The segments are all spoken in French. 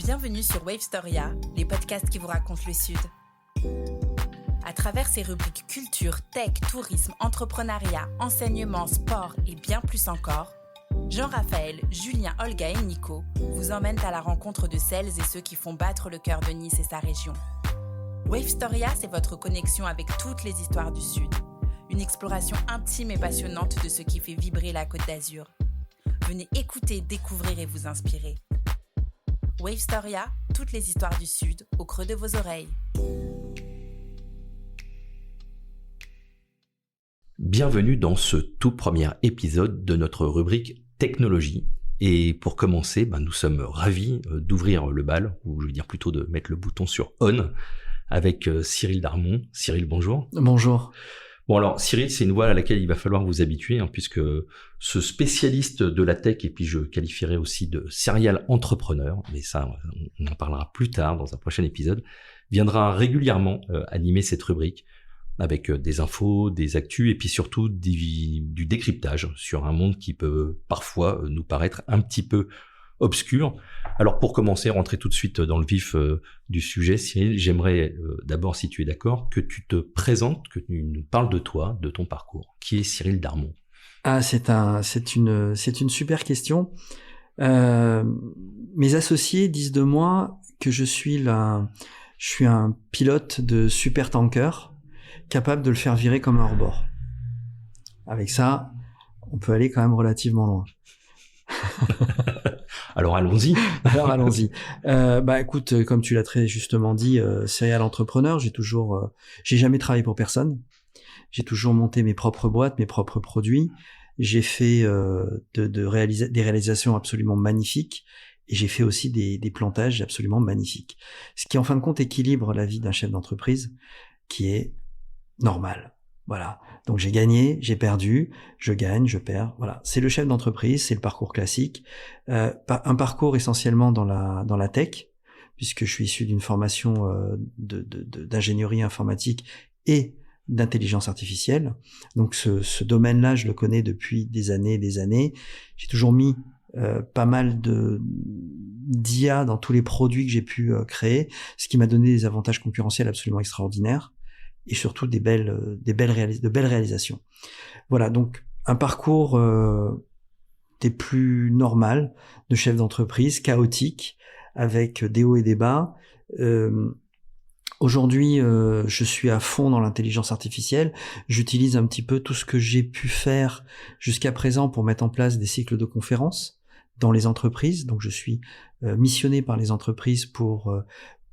Bienvenue sur Wavestoria, les podcasts qui vous racontent le Sud. À travers ces rubriques culture, tech, tourisme, entrepreneuriat, enseignement, sport et bien plus encore, Jean-Raphaël, Julien, Olga et Nico vous emmènent à la rencontre de celles et ceux qui font battre le cœur de Nice et sa région. Wavestoria, c'est votre connexion avec toutes les histoires du Sud. Une exploration intime et passionnante de ce qui fait vibrer la Côte d'Azur. Venez écouter, découvrir et vous inspirer. Wavestoria, toutes les histoires du Sud, au creux de vos oreilles. Bienvenue dans ce tout premier épisode de notre rubrique technologie. Et pour commencer, nous sommes ravis d'ouvrir le bal, ou je veux dire plutôt de mettre le bouton sur on, avec Cyril Darmon. Cyril, bonjour. Bonjour. Bon alors, Cyril, c'est une voix à laquelle il va falloir vous habituer, puisque ce spécialiste de la tech, et puis je qualifierais aussi de serial entrepreneur, mais ça, on en parlera plus tard dans un prochain épisode, viendra régulièrement animer cette rubrique avec des infos, des actus, et puis surtout du décryptage sur un monde qui peut parfois nous paraître un petit peu obscur. Alors pour commencer, rentrer tout de suite dans le vif du sujet, Cyril, j'aimerais d'abord, si tu es d'accord, que tu te présentes, que tu nous parles de toi, de ton parcours. Qui est Cyril Darmon ? C'est une super question. Mes associés disent de moi que je suis un pilote de supertanker capable de le faire virer comme un rebord. Avec ça, on peut aller quand même relativement loin. Alors allons-y. Écoute, comme tu l'as très justement dit, serial entrepreneur, j'ai jamais travaillé pour personne. J'ai toujours monté mes propres boîtes, mes propres produits. J'ai fait des réalisations absolument magnifiques et j'ai fait aussi des plantages absolument magnifiques. Ce qui en fin de compte équilibre la vie d'un chef d'entreprise qui est normal. Voilà. Donc j'ai gagné, j'ai perdu, je gagne, je perds. Voilà. C'est le chef d'entreprise, c'est le parcours classique. Un parcours essentiellement dans la tech, puisque je suis issu d'une formation d'ingénierie informatique et d'intelligence artificielle. Donc ce domaine-là, je le connais depuis des années et des années. J'ai toujours mis pas mal d'IA dans tous les produits que j'ai pu créer, ce qui m'a donné des avantages concurrentiels absolument extraordinaires. Et surtout de belles réalisations. Voilà, donc un parcours des plus normal de chef d'entreprise, chaotique, avec des hauts et des bas. Aujourd'hui, je suis à fond dans l'intelligence artificielle. J'utilise un petit peu tout ce que j'ai pu faire jusqu'à présent pour mettre en place des cycles de conférences dans les entreprises. Donc je suis missionné par les entreprises pour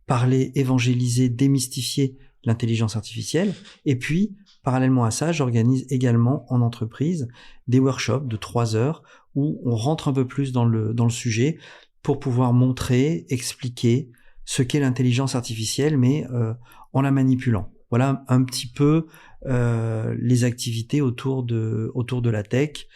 parler, évangéliser, démystifier l'intelligence artificielle. Et puis, parallèlement à ça, j'organise également en entreprise des workshops de 3 heures où on rentre un peu plus dans le sujet pour pouvoir montrer, expliquer ce qu'est l'intelligence artificielle, mais en la manipulant. Voilà un petit peu les activités autour de la tech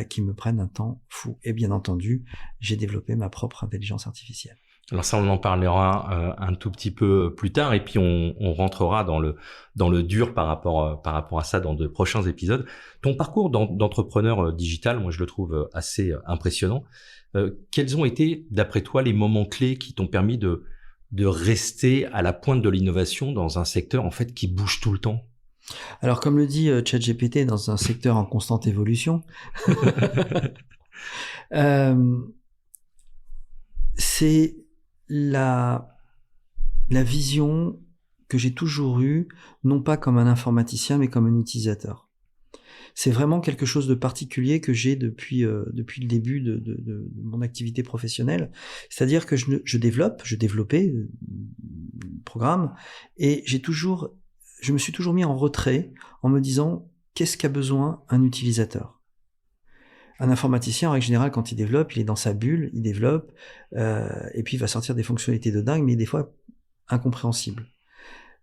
qui me prennent un temps fou. Et bien entendu, j'ai développé ma propre intelligence artificielle. Alors ça, on en parlera un tout petit peu plus tard, et puis on rentrera dans le dur par rapport à ça dans de prochains épisodes. Ton parcours d'entrepreneur digital, moi je le trouve assez impressionnant. Quels ont été, d'après toi, les moments clés qui t'ont permis de rester à la pointe de l'innovation dans un secteur en fait qui bouge tout le temps ? Alors comme le dit ChatGPT, dans un secteur en constante évolution, c'est la vision que j'ai toujours eue, non pas comme un informaticien, mais comme un utilisateur. C'est vraiment quelque chose de particulier que j'ai depuis le début de mon activité professionnelle. C'est-à-dire que je développais le programme, et je me suis toujours mis en retrait en me disant qu'est-ce qu'a besoin un utilisateur. Un informaticien, en règle générale, quand il développe, il est dans sa bulle, il développe, et puis il va sortir des fonctionnalités de dingue, mais des fois incompréhensibles.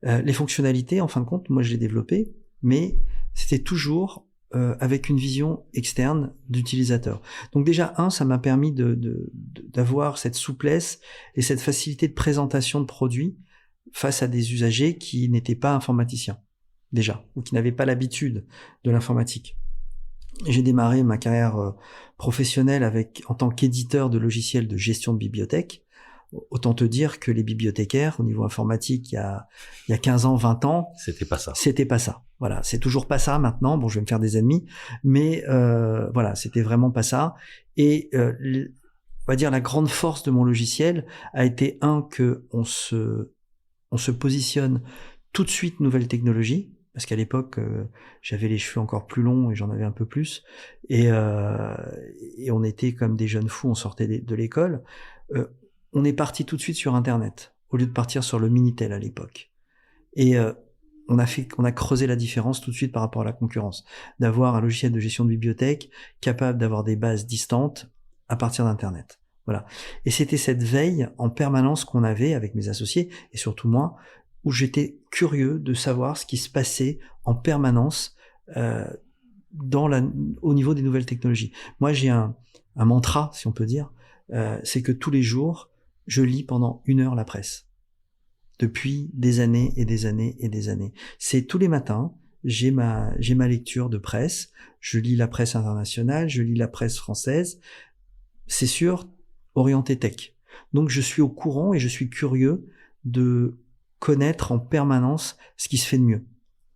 Les fonctionnalités, en fin de compte, moi je les développais, mais c'était toujours avec une vision externe d'utilisateur. Donc déjà, ça m'a permis d'avoir cette souplesse et cette facilité de présentation de produits face à des usagers qui n'étaient pas informaticiens, déjà, ou qui n'avaient pas l'habitude de l'informatique. J'ai démarré ma carrière professionnelle en tant qu'éditeur de logiciels de gestion de bibliothèque autant te dire que les bibliothécaires au niveau informatique il y a 15 ans, 20 ans, C'était pas ça. C'était pas ça. Voilà, c'est toujours pas ça maintenant. Bon, je vais me faire des ennemis, mais voilà, c'était vraiment pas ça. Et on va dire la grande force de mon logiciel a été que on se positionne tout de suite nouvelles technologies. Parce qu'à l'époque, j'avais les cheveux encore plus longs et j'en avais un peu plus. Et on était comme des jeunes fous, on sortait de l'école. On est parti tout de suite sur Internet, au lieu de partir sur le Minitel à l'époque. Et on a creusé la différence tout de suite par rapport à la concurrence. D'avoir un logiciel de gestion de bibliothèque capable d'avoir des bases distantes à partir d'Internet. Voilà. Et c'était cette veille en permanence qu'on avait avec mes associés, et surtout moi, où j'étais curieux de savoir ce qui se passait en permanence au niveau des nouvelles technologies. Moi, j'ai un mantra, si on peut dire, c'est que tous les jours, je lis pendant 1 heure la presse. Depuis des années et des années et des années. C'est tous les matins, j'ai ma lecture de presse, je lis la presse internationale, je lis la presse française, c'est sûr, orienté tech. Donc je suis au courant et je suis curieux de connaître en permanence ce qui se fait de mieux.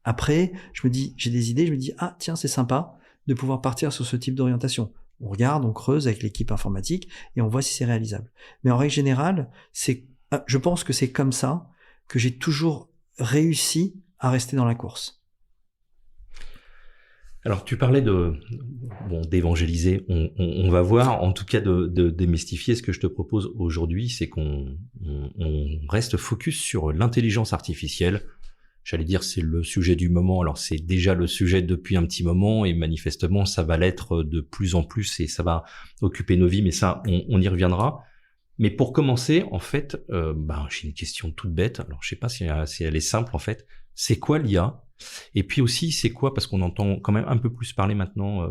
Après, je me dis, j'ai des idées, je me dis, ah tiens, c'est sympa de pouvoir partir sur ce type d'orientation. On regarde, on creuse avec l'équipe informatique et on voit si c'est réalisable. Mais en règle générale, je pense que c'est comme ça que j'ai toujours réussi à rester dans la course. Alors, tu parlais d'évangéliser. On va voir, en tout cas, de démystifier. Ce que je te propose aujourd'hui, c'est qu'on reste focus sur l'intelligence artificielle. J'allais dire, c'est le sujet du moment. Alors, c'est déjà le sujet depuis un petit moment et manifestement, ça va l'être de plus en plus et ça va occuper nos vies. Mais ça, on y reviendra. Mais pour commencer, en fait, j'ai une question toute bête. Alors, je sais pas si elle est simple, en fait. C'est quoi l'IA ? Et puis aussi, c'est quoi, parce qu'on entend quand même un peu plus parler maintenant,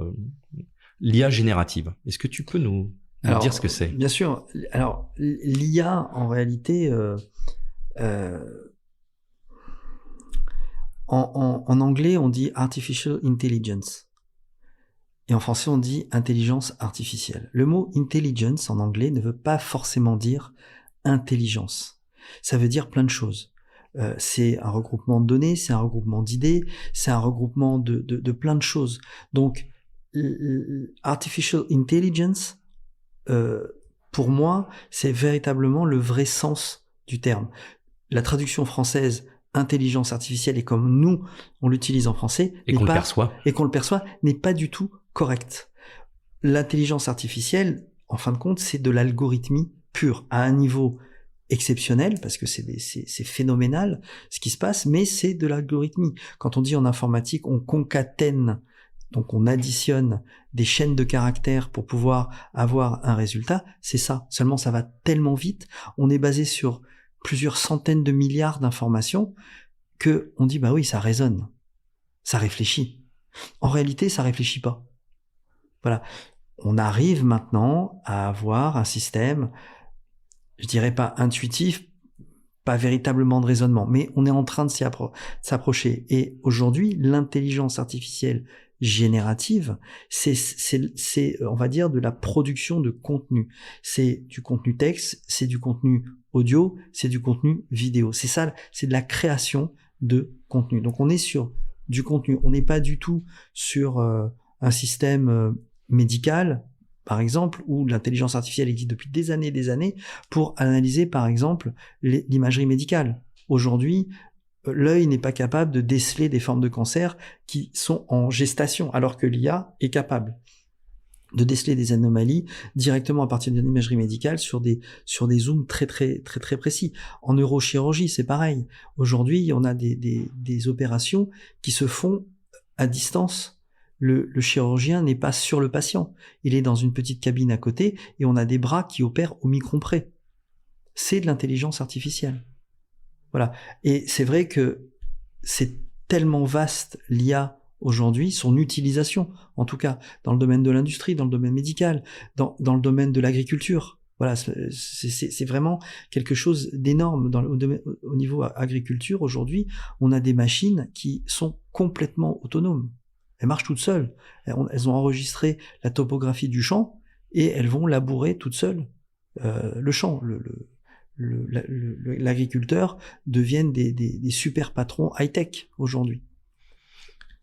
l'IA générative. Est-ce que tu peux nous dire ce que c'est ? Bien sûr. Alors, l'IA, en réalité, en anglais, on dit artificial intelligence. Et en français, on dit intelligence artificielle. Le mot intelligence en anglais ne veut pas forcément dire intelligence. Ça veut dire plein de choses. C'est un regroupement de données, c'est un regroupement d'idées, c'est un regroupement de plein de choses. Donc, artificial intelligence, pour moi, c'est véritablement le vrai sens du terme. La traduction française intelligence artificielle, et comme nous, on l'utilise en français, et qu'on le perçoit, n'est pas du tout correct. L'intelligence artificielle, en fin de compte, c'est de l'algorithmie pure, à un niveau exceptionnel, parce que c'est phénoménal ce qui se passe, mais c'est de l'algorithmie. Quand on dit en informatique, on concatène, donc on additionne des chaînes de caractères pour pouvoir avoir un résultat, c'est ça. Seulement ça va tellement vite, on est basé sur plusieurs centaines de milliards d'informations que on dit bah oui, ça résonne, ça réfléchit. En réalité, ça réfléchit pas. Voilà. On arrive maintenant à avoir un système, je dirais pas intuitif, pas véritablement de raisonnement, mais on est en train de s'approcher. Et aujourd'hui, l'intelligence artificielle générative, c'est on va dire de la production de contenu. C'est du contenu texte, c'est du contenu audio, c'est du contenu vidéo. C'est ça, c'est de la création de contenu. Donc on est sur du contenu. On n'est pas du tout sur un système médical, par exemple, où l'intelligence artificielle existe depuis des années pour analyser, par exemple, l'imagerie médicale. Aujourd'hui, l'œil n'est pas capable de déceler des formes de cancer qui sont en gestation, alors que l'IA est capable de déceler des anomalies directement à partir d'une imagerie médicale sur des zooms très précis. En neurochirurgie, c'est pareil. Aujourd'hui, on a des opérations qui se font à distance. Le chirurgien n'est pas sur le patient. Il est dans une petite cabine à côté et on a des bras qui opèrent au micron près. C'est de l'intelligence artificielle. Voilà. Et c'est vrai que c'est tellement vaste l'IA aujourd'hui, son utilisation, en tout cas dans le domaine de l'industrie, dans le domaine médical, dans le domaine de l'agriculture. Voilà, c'est vraiment quelque chose d'énorme au niveau agriculture. Aujourd'hui, on a des machines qui sont complètement autonomes. Elles marchent toutes seules. Elles ont enregistré la topographie du champ et elles vont labourer toutes seules le champ. l'agriculteur deviennent des super patrons high-tech aujourd'hui.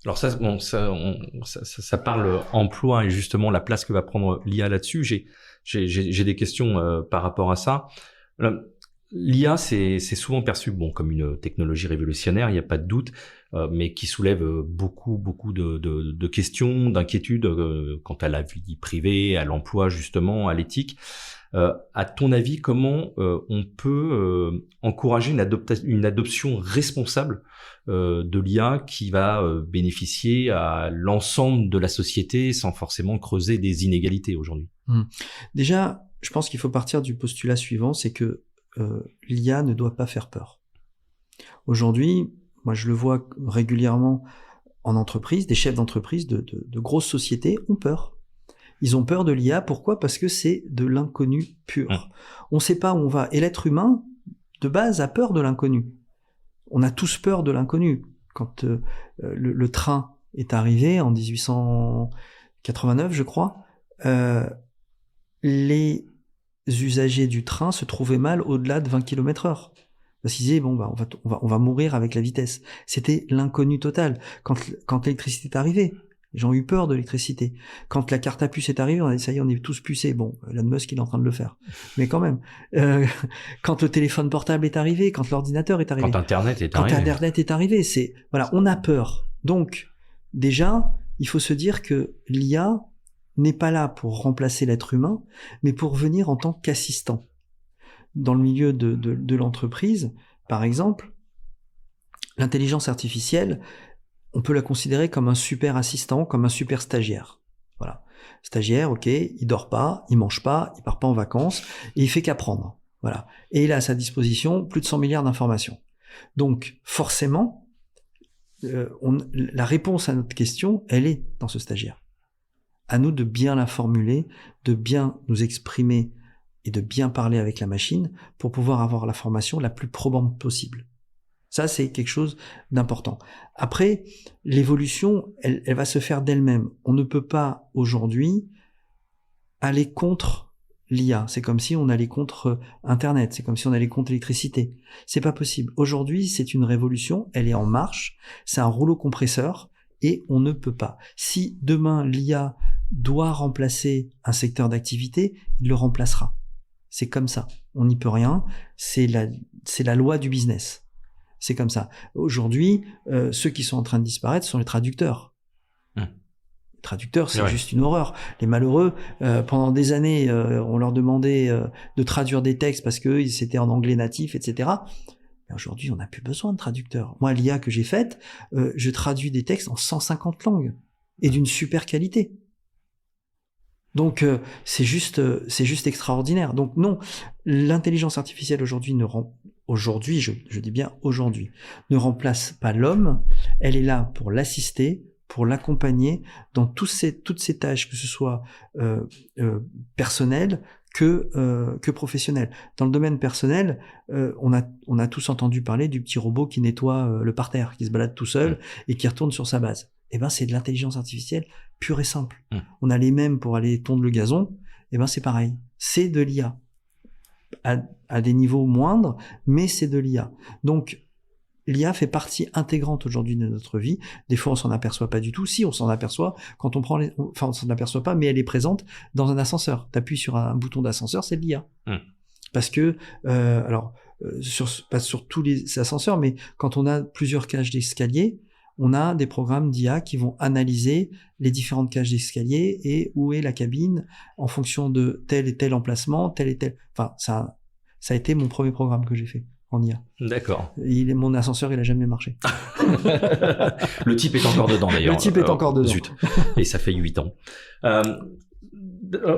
Alors ça parle emploi et justement la place que va prendre l'IA là-dessus. J'ai des questions par rapport à ça. L'IA, c'est souvent perçu comme une technologie révolutionnaire, il n'y a pas de doute, mais qui soulève beaucoup de questions, d'inquiétudes quant à la vie privée, à l'emploi justement, à l'éthique. À ton avis, comment on peut encourager une adoption responsable de l'IA qui va bénéficier à l'ensemble de la société sans forcément creuser des inégalités aujourd'hui? Déjà, je pense qu'il faut partir du postulat suivant, c'est que l'IA ne doit pas faire peur. Aujourd'hui, moi je le vois régulièrement en entreprise, des chefs d'entreprise de grosses sociétés ont peur. Ils ont peur de l'IA, pourquoi ? Parce que c'est de l'inconnu pur. On ne sait pas où on va. Et l'être humain, de base, a peur de l'inconnu. On a tous peur de l'inconnu. Quand le train est arrivé en 1889, je crois, les usagers du train se trouvaient mal au-delà de 20 km/h. Parce qu'ils disaient, on va mourir avec la vitesse. C'était l'inconnu total. Quand l'électricité est arrivée, les gens ont eu peur de l'électricité. Quand la carte à puce est arrivée, on a dit, ça y est, on est tous pucés. Bon, Elon Musk, il est en train de le faire. Mais quand même. Quand le téléphone portable est arrivé, quand l'ordinateur est arrivé. Quand Internet est arrivé. Voilà, on a peur. Donc, déjà, il faut se dire que l'IA n'est pas là pour remplacer l'être humain, mais pour venir en tant qu'assistant. Dans le milieu de l'entreprise, par exemple, l'intelligence artificielle, on peut la considérer comme un super assistant, comme un super stagiaire. Voilà. Stagiaire, ok, il dort pas, il mange pas, il part pas en vacances, et il fait qu'apprendre. Voilà. Et il a à sa disposition plus de 100 milliards d'informations. Donc, forcément, la réponse à notre question, elle est dans ce stagiaire. À nous de bien la formuler, de bien nous exprimer et de bien parler avec la machine pour pouvoir avoir la formation la plus probante possible. Ça, c'est quelque chose d'important. Après, l'évolution, elle va se faire d'elle-même. On ne peut pas, aujourd'hui, aller contre l'IA. C'est comme si on allait contre Internet. C'est comme si on allait contre l'électricité. C'est pas possible. Aujourd'hui, c'est une révolution. Elle est en marche. C'est un rouleau compresseur et on ne peut pas. Si demain, l'IA doit remplacer un secteur d'activité, il le remplacera. C'est comme ça. On n'y peut rien. C'est la loi du business. C'est comme ça. Aujourd'hui, ceux qui sont en train de disparaître sont les traducteurs. Les traducteurs, c'est juste une horreur. Les malheureux, pendant des années, on leur demandait de traduire des textes parce que c'était en anglais natif, etc. Mais aujourd'hui, on n'a plus besoin de traducteurs. Moi, l'IA que j'ai faite, je traduis des textes en 150 langues et d'une super qualité. Donc c'est juste extraordinaire. Donc non, l'intelligence artificielle aujourd'hui je dis bien aujourd'hui, ne remplace pas l'homme. Elle est là pour l'assister, pour l'accompagner dans toutes ces tâches, que ce soit personnelles que professionnelles. Dans le domaine personnel, on a tous entendu parler du petit robot qui nettoie le parterre, qui se balade tout seul et qui retourne sur sa base. Eh ben c'est de l'intelligence artificielle pure et simple. On a les mêmes pour aller tondre le gazon, eh ben c'est pareil. C'est de l'IA. À des niveaux moindres, mais c'est de l'IA. Donc, l'IA fait partie intégrante aujourd'hui de notre vie. Des fois, on s'en aperçoit pas du tout. Si, on s'en aperçoit quand on s'en aperçoit pas, mais elle est présente dans un ascenseur. T'appuies sur un bouton d'ascenseur, c'est de l'IA. Parce que, pas sur tous les ascenseurs, mais quand on a plusieurs cages d'escalier, on a des programmes d'IA qui vont analyser les différentes cages d'escalier et où est la cabine en fonction de tel et tel emplacement, tel et tel. Enfin, ça a été mon premier programme que j'ai fait en IA. D'accord. Mon ascenseur, il a jamais marché. Le type est encore dedans d'ailleurs. Le type est encore dedans. Zut. Et ça fait 8 ans.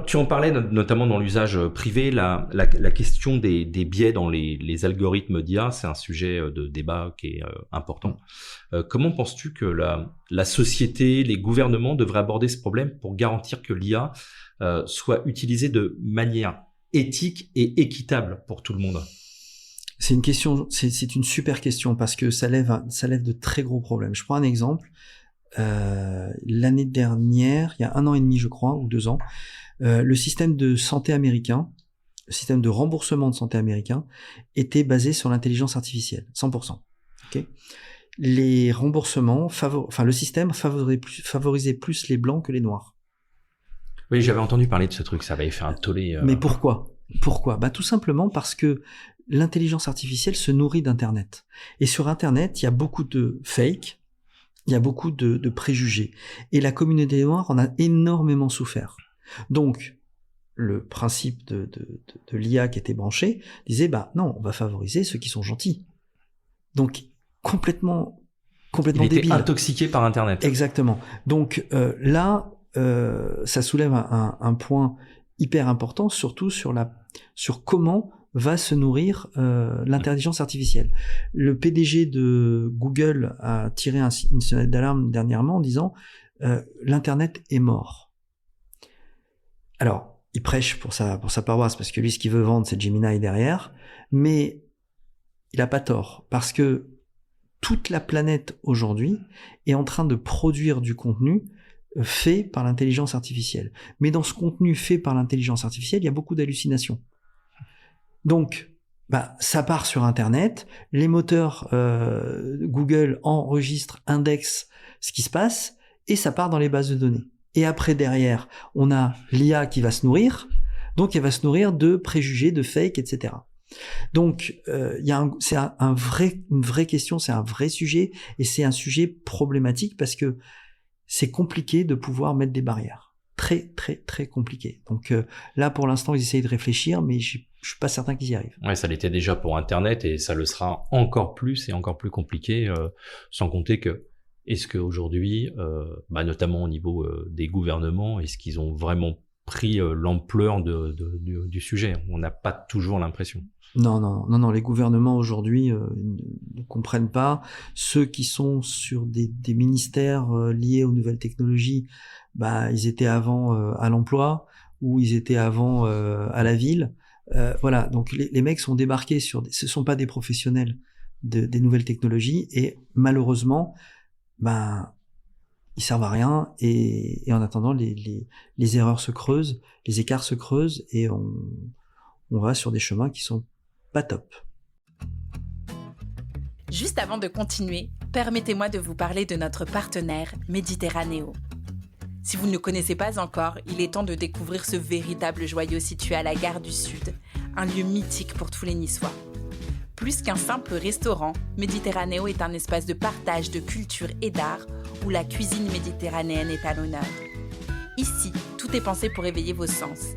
Tu en parlais notamment dans l'usage privé, la question des biais dans les algorithmes d'IA, c'est un sujet de débat qui est important. Comment penses-tu que la société, les gouvernements devraient aborder ce problème pour garantir que l'IA soit utilisée de manière éthique et équitable pour tout le monde? C'est une question, c'est une super question parce que ça lève de très gros problèmes. Je prends un exemple. L'année dernière, il y a 1 an et demi, je crois, ou 2 ans, le système de santé américain le système de remboursement de santé américain était basé sur l'intelligence artificielle, 100%. Okay, les remboursements, le système favorisait plus les blancs que les noirs. Oui, j'avais entendu parler de ce truc, ça avait fait un tollé. Mais pourquoi ? Tout simplement parce que l'intelligence artificielle se nourrit d'Internet. Et sur Internet, il y a beaucoup de fake, il y a beaucoup de préjugés. Et la communauté noire en a énormément souffert. Donc, le principe de l'IA qui était branché disait, non, on va favoriser ceux qui sont gentils. Donc, complètement débile. Il était intoxiqué par Internet. Exactement. Donc, là, ça soulève un point hyper important, surtout sur comment va se nourrir l'intelligence artificielle. Le PDG de Google a tiré une sonnette d'alarme dernièrement en disant l'internet est mort. Alors, il prêche pour sa paroisse parce que lui, ce qu'il veut vendre, c'est Gemini derrière, mais il a pas tort parce que toute la planète aujourd'hui est en train de produire du contenu fait par l'intelligence artificielle. Mais dans ce contenu fait par l'intelligence artificielle, il y a beaucoup d'hallucinations. Donc, ça part sur Internet, les moteurs Google enregistrent, indexent ce qui se passe, et ça part dans les bases de données. Et après, derrière, on a l'IA qui va se nourrir, donc elle va se nourrir de préjugés, de fake, etc. Donc, c'est une vraie question, c'est un vrai sujet, et c'est un sujet problématique parce que c'est compliqué de pouvoir mettre des barrières. Très, très, très compliqué. Donc là, pour l'instant, ils essayent de réfléchir, mais je suis pas certain qu'ils y arrivent. Ouais, ça l'était déjà pour Internet et ça le sera encore plus et encore plus compliqué, sans compter que est-ce qu'aujourd'hui, notamment au niveau des gouvernements, est-ce qu'ils ont vraiment pris l'ampleur du sujet ? On n'a pas toujours l'impression. Non, les gouvernements aujourd'hui ne comprennent pas. Ceux qui sont sur des ministères liés aux nouvelles technologies, ils étaient avant à l'emploi ou ils étaient avant à la ville. Voilà, donc les mecs sont débarqués ce sont pas des professionnels des nouvelles technologies et malheureusement, ils servent à rien et en attendant les erreurs se creusent, les écarts se creusent et on va sur des chemins qui sont pas top. Juste avant de continuer, permettez-moi de vous parler de notre partenaire Méditerranéo. Si vous ne le connaissez pas encore, il est temps de découvrir ce véritable joyau situé à la gare du Sud, un lieu mythique pour tous les Niçois. Plus qu'un simple restaurant, Méditerranéo est un espace de partage de culture et d'art où la cuisine méditerranéenne est à l'honneur. Ici, tout est pensé pour éveiller vos sens.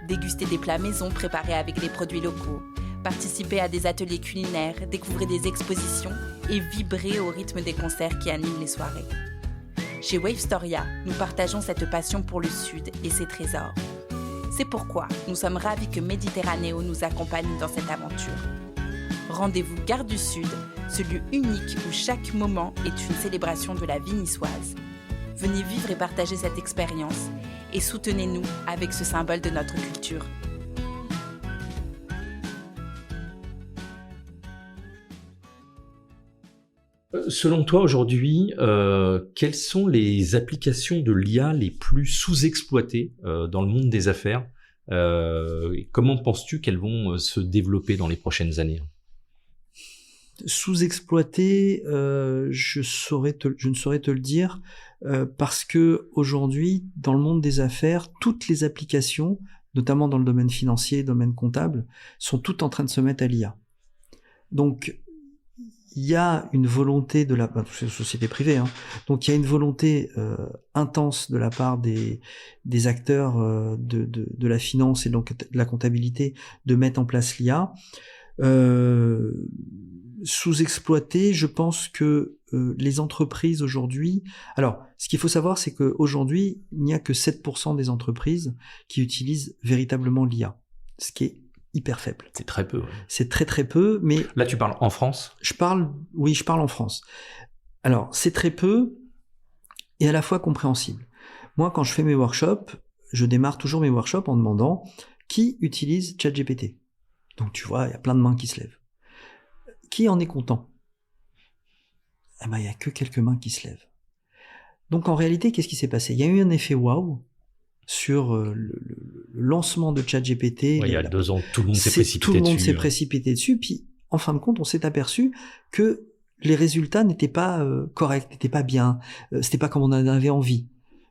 Déguster des plats maison préparés avec des produits locaux, participer à des ateliers culinaires, découvrir des expositions et vibrer au rythme des concerts qui animent les soirées. Chez Wavestoria, nous partageons cette passion pour le Sud et ses trésors. C'est pourquoi nous sommes ravis que Méditerranéo nous accompagne dans cette aventure. Rendez-vous Gare du Sud, ce lieu unique où chaque moment est une célébration de la vie niçoise. Venez vivre et partager cette expérience et soutenez-nous avec ce symbole de notre culture. Selon toi, aujourd'hui, quelles sont les applications de l'IA les plus sous-exploitées dans le monde des affaires ? Et comment penses-tu qu'elles vont se développer dans les prochaines années ? Sous-exploitées, je ne saurais te le dire, parce que aujourd'hui, dans le monde des affaires, toutes les applications, notamment dans le domaine financier, domaine comptable, sont toutes en train de se mettre à l'IA. Donc, il y a une volonté de la société privée, donc il y a une volonté intense de la part des acteurs de la finance et donc de la comptabilité de mettre en place l'IA. Sous-exploité, je pense que les entreprises aujourd'hui... Alors, ce qu'il faut savoir, c'est qu'aujourd'hui, il n'y a que 7% des entreprises qui utilisent véritablement l'IA, ce qui est hyper faible. C'est très peu. Ouais. C'est très très peu, mais... Là, tu parles en France ? Je parle en France. Alors, c'est très peu et à la fois compréhensible. Moi, quand je fais mes workshops, je démarre toujours mes workshops en demandant qui utilise ChatGPT. Donc, tu vois, il y a plein de mains qui se lèvent. Qui en est content ? Il n'y a que quelques mains qui se lèvent. Donc, en réalité, qu'est-ce qui s'est passé ? Il y a eu un effet waouh sur le lancement de ChatGPT. Ouais, il y a 2 ans, tout le monde s'est précipité dessus. Puis, en fin de compte, on s'est aperçu que les résultats n'étaient pas corrects, n'étaient pas bien, c'était pas comme on en avait envie.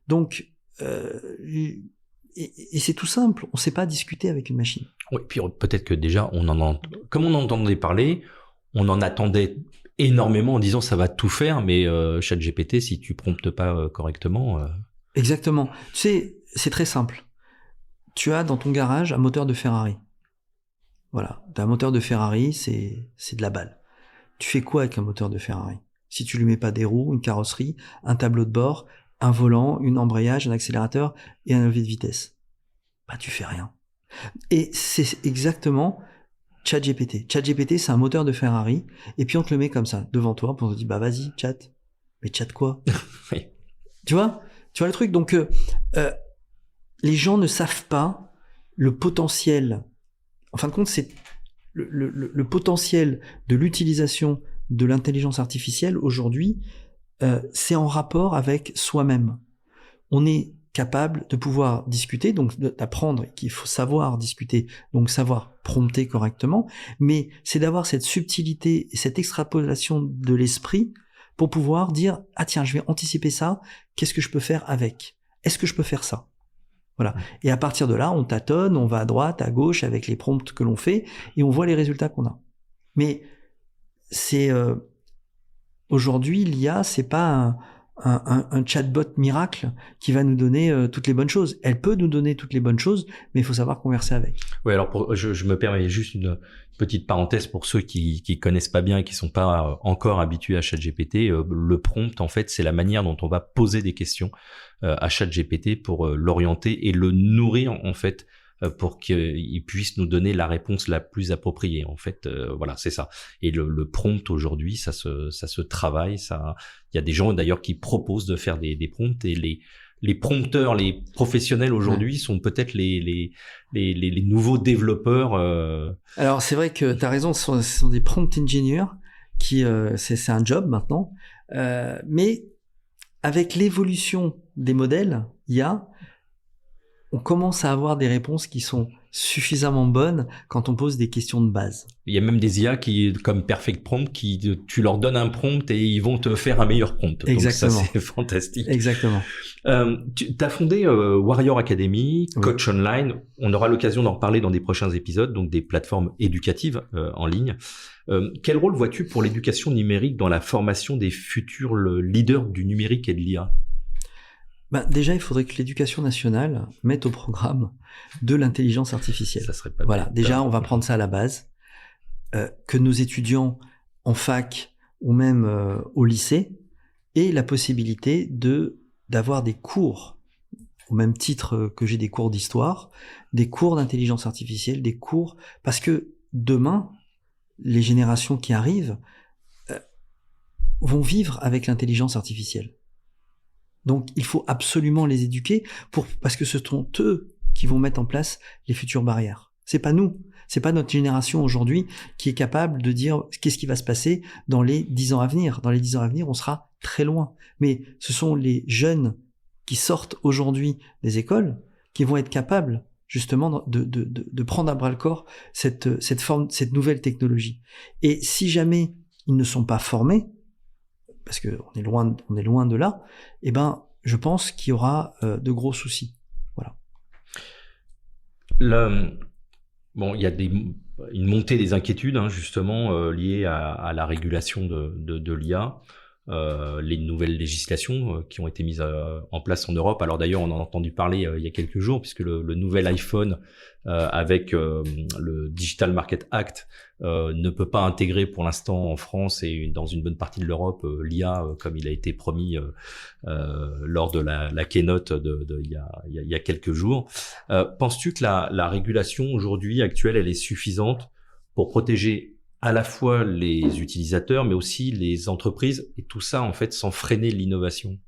Donc, et c'est tout simple, on ne sait pas discuter avec une machine. Oui, puis peut-être que déjà, comme on en entendait parler, on en attendait énormément en disant ça va tout faire, mais ChatGPT, si tu promptes pas correctement... Exactement. Tu sais, c'est très simple. Tu as dans ton garage un moteur de Ferrari. Voilà, t'as un moteur de Ferrari, c'est de la balle. Tu fais quoi avec un moteur de Ferrari? Si tu lui mets pas des roues, une carrosserie, un tableau de bord, un volant, un embrayage, un accélérateur et un levier de vitesse, bah tu fais rien. Et c'est exactement ChatGPT. ChatGPT, c'est un moteur de Ferrari, et puis on te le met comme ça devant toi, puis on te dit bah vas-y, chat. Mais chat quoi? Oui. Tu vois le truc. Donc les gens ne savent pas le potentiel. En fin de compte, c'est le potentiel de l'utilisation de l'intelligence artificielle aujourd'hui, c'est en rapport avec soi-même. On est capable de pouvoir discuter, donc d'apprendre qu'il faut savoir discuter, donc savoir prompter correctement, mais c'est d'avoir cette subtilité et cette extrapolation de l'esprit pour pouvoir dire « Ah tiens, je vais anticiper ça, qu'est-ce que je peux faire avec? Est-ce que je peux faire ça ?» Voilà. Et à partir de là, on tâtonne, on va à droite, à gauche avec les prompts que l'on fait et on voit les résultats qu'on a. Mais c'est aujourd'hui, l'IA, c'est pas un chatbot miracle qui va nous donner toutes les bonnes choses. Elle peut nous donner toutes les bonnes choses, mais il faut savoir converser avec. Oui, alors je me permets juste une petite parenthèse pour ceux qui connaissent pas bien et qui sont pas encore habitués à ChatGPT. Le prompt, en fait, c'est la manière dont on va poser des questions à ChatGPT pour l'orienter et le nourrir, en fait, pour qu'il puisse nous donner la réponse la plus appropriée. En fait, voilà, c'est ça. Et le prompt aujourd'hui, ça se travaille. Il y a des gens d'ailleurs qui proposent de faire des prompts, et les prompteurs, les professionnels aujourd'hui sont peut-être les nouveaux développeurs. Alors c'est vrai que tu as raison, ce sont des prompt engineers qui c'est un job maintenant, mais avec l'évolution des modèles IA, on commence à avoir des réponses qui sont suffisamment bonnes quand on pose des questions de base. Il y a même des IA comme Perfect Prompt tu leur donnes un prompt et ils vont te faire un meilleur prompt. Exactement. Donc ça, c'est fantastique. Exactement. Tu as fondé Warrior Academy, Coach Online. On aura l'occasion d'en reparler dans des prochains épisodes, donc des plateformes éducatives en ligne. Quel rôle vois-tu pour l'éducation numérique dans la formation des futurs leaders du numérique et de l'IA? Déjà, il faudrait que l'éducation nationale mette au programme de l'intelligence artificielle. Ça serait pas voilà. mal. Déjà, on va prendre ça à la base. Que nos étudiants en fac ou même au lycée aient la possibilité d'avoir des cours, au même titre que j'ai des cours d'histoire, des cours d'intelligence artificielle, des cours, parce que demain, les générations qui arrivent vont vivre avec l'intelligence artificielle. Donc, il faut absolument les éduquer parce que ce sont eux qui vont mettre en place les futures barrières. C'est pas nous. C'est pas notre génération aujourd'hui qui est capable de dire qu'est-ce qui va se passer dans les 10 ans à venir. Dans les 10 ans à venir, on sera très loin. Mais ce sont les jeunes qui sortent aujourd'hui des écoles qui vont être capables justement de prendre à bras le corps cette nouvelle technologie. Et si jamais ils ne sont pas formés, parce que on est loin de là, je pense qu'il y aura de gros soucis. Voilà. Il y a une montée des inquiétudes, justement, liées à la régulation de l'IA, les nouvelles législations qui ont été mises en place en Europe. Alors d'ailleurs, on en a entendu parler il y a quelques jours, puisque le nouvel iPhone avec le Digital Market Act ne peut pas intégrer pour l'instant en France et dans une bonne partie de l'Europe l'IA comme il a été promis lors de la keynote il y a quelques jours. Penses-tu que la régulation aujourd'hui actuelle, elle est suffisante pour protéger à la fois les utilisateurs mais aussi les entreprises, et tout ça en fait sans freiner l'innovation?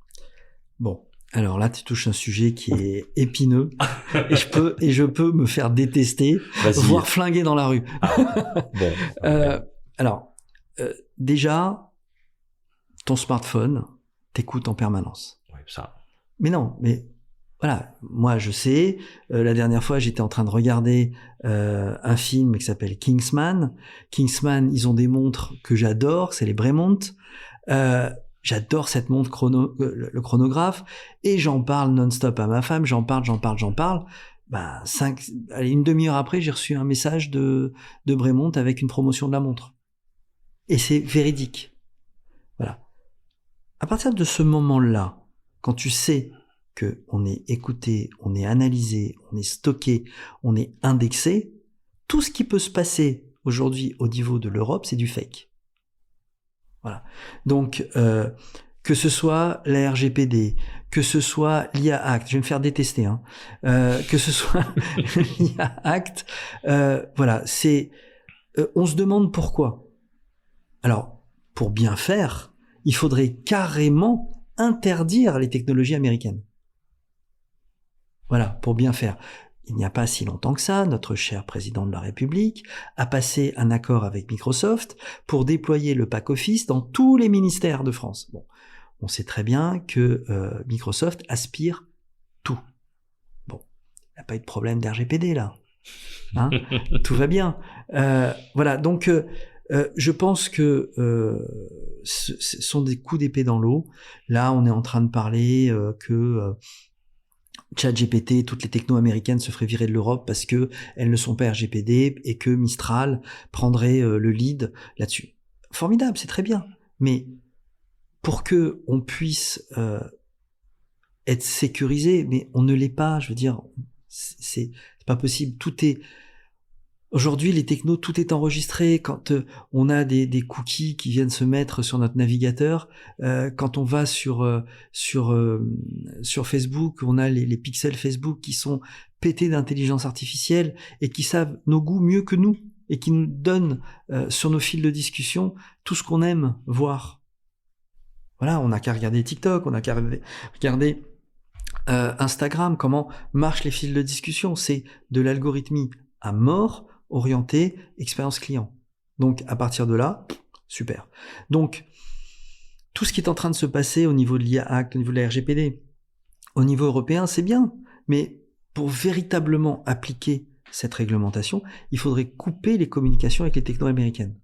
Bon. Alors là, tu touches un sujet qui est épineux et je peux me faire détester, voire flinguer dans la rue. Déjà, ton smartphone t'écoute en permanence. Ouais, ça. Mais voilà, moi je sais, la dernière fois j'étais en train de regarder un film qui s'appelle Kingsman. Kingsman, ils ont des montres que j'adore, c'est les Bremont. J'adore cette montre le chronographe, et j'en parle non-stop à ma femme, j'en parle. Bah, une demi-heure après, j'ai reçu un message de Bremont avec une promotion de la montre. Et c'est véridique. Voilà. À partir de ce moment-là, quand tu sais que on est écouté, on est analysé, on est stocké, on est indexé, tout ce qui peut se passer aujourd'hui au niveau de l'Europe, c'est du fake. Voilà. Donc, que ce soit la RGPD, que ce soit l'IA Act, je vais me faire détester, hein, que ce soit l'IA Act, voilà, c'est, on se demande pourquoi. Alors, pour bien faire, il faudrait carrément interdire les technologies américaines. Voilà, pour bien faire. Il n'y a pas si longtemps que ça, notre cher président de la République a passé un accord avec Microsoft pour déployer le pack Office dans tous les ministères de France. Bon, on sait très bien que Microsoft aspire tout. Bon, il n'y a pas eu de problème d'RGPD là. Hein, tout va bien. Voilà, donc je pense que ce sont des coups d'épée dans l'eau. Là, on est en train de parler que ChatGPT, toutes les technos américaines se feraient virer de l'Europe parce que elles ne sont pas RGPD et que Mistral prendrait le lead là-dessus. Formidable, c'est très bien. Mais pour que on puisse être sécurisé, mais on ne l'est pas, je veux dire, c'est pas possible. Tout est aujourd'hui, les technos, tout est enregistré. Quand on a des cookies qui viennent se mettre sur notre navigateur, quand on va sur Facebook, on a les pixels Facebook qui sont pétés d'intelligence artificielle et qui savent nos goûts mieux que nous et qui nous donnent sur nos fils de discussion tout ce qu'on aime voir. Voilà, on n'a qu'à regarder TikTok, on n'a qu'à regarder Instagram, comment marchent les fils de discussion. C'est de l'algorithmie à mort, orienté expérience client. Donc à partir de là, super. Donc tout ce qui est en train de se passer au niveau de l'IA Act, au niveau de la RGPD, au niveau européen, c'est bien, mais pour véritablement appliquer cette réglementation, il faudrait couper les communications avec les technos américaines.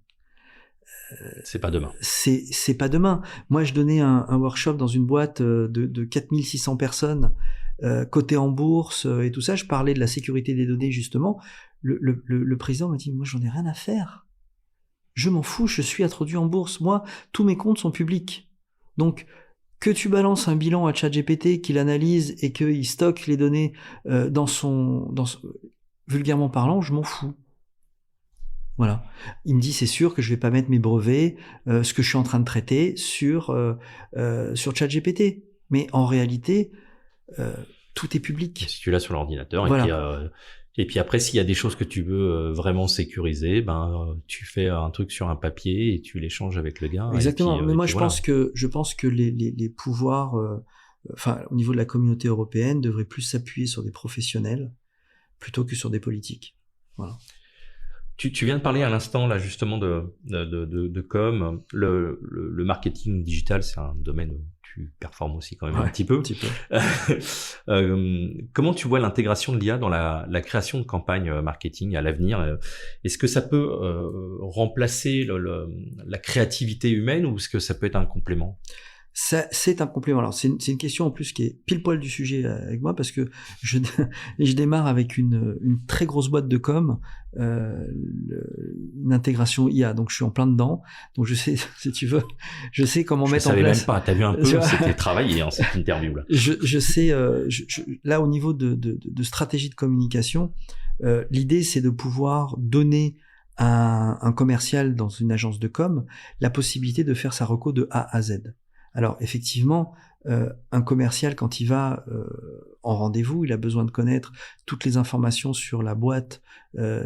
C'est pas demain. C'est pas demain. Moi, je donnais un workshop dans une boîte de 4600 personnes cotées en bourse et tout ça. Je parlais de la sécurité des données, justement. Le président m'a dit, moi, j'en ai rien à faire. Je m'en fous, je suis introduit en bourse. Moi, tous mes comptes sont publics. Donc, que tu balances un bilan à ChatGPT, qu'il analyse et qu'il stocke les données dans son vulgairement parlant, je m'en fous. Voilà. Il me dit, c'est sûr que je vais pas mettre mes brevets, ce que je suis en train de traiter sur ChatGPT. Mais en réalité, tout est public. Si tu l'as sur l'ordinateur, voilà. Et puis après, s'il y a des choses que tu veux vraiment sécuriser, tu fais un truc sur un papier et tu l'échanges avec le gars. Exactement. Puis, mais moi, je pense que les pouvoirs, au niveau de la communauté européenne, devraient plus s'appuyer sur des professionnels plutôt que sur des politiques. Voilà. Tu viens de parler à l'instant là justement de com. Le marketing digital, c'est un domaine où tu performes aussi quand même un petit peu. Comment tu vois l'intégration de l'IA dans la création de campagnes marketing à l'avenir? Est-ce que ça peut remplacer la créativité humaine ou est-ce que ça peut être un complément? C'est un complément. Alors, c'est une question en plus qui est pile poil du sujet avec moi parce que je démarre avec une très grosse boîte de com, une intégration IA. Donc, je suis en plein dedans. Donc, je sais, si tu veux, je sais comment mettre en place. Je savais même pas. T'as vu un peu, c'était travaillé en cette interview là. Je sais. Là, au niveau de stratégie de communication, l'idée c'est de pouvoir donner à un commercial dans une agence de com la possibilité de faire sa reco de A à Z. Alors effectivement, un commercial quand il va en rendez-vous, il a besoin de connaître toutes les informations sur la boîte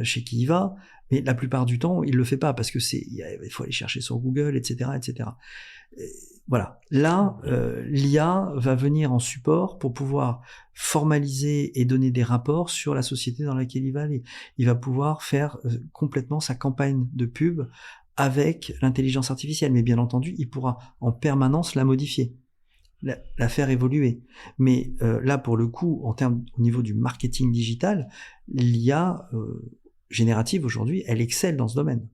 chez qui il va, mais la plupart du temps, il le fait pas parce que il faut aller chercher sur Google, etc., etc. Voilà. Là, l'IA va venir en support pour pouvoir formaliser et donner des rapports sur la société dans laquelle il va aller. Il va pouvoir faire complètement sa campagne de pub avec l'intelligence artificielle, mais bien entendu, il pourra en permanence la modifier. la faire évoluer. Mais là, pour le coup, au niveau du marketing digital, l'IA générative aujourd'hui, elle excelle dans ce domaine.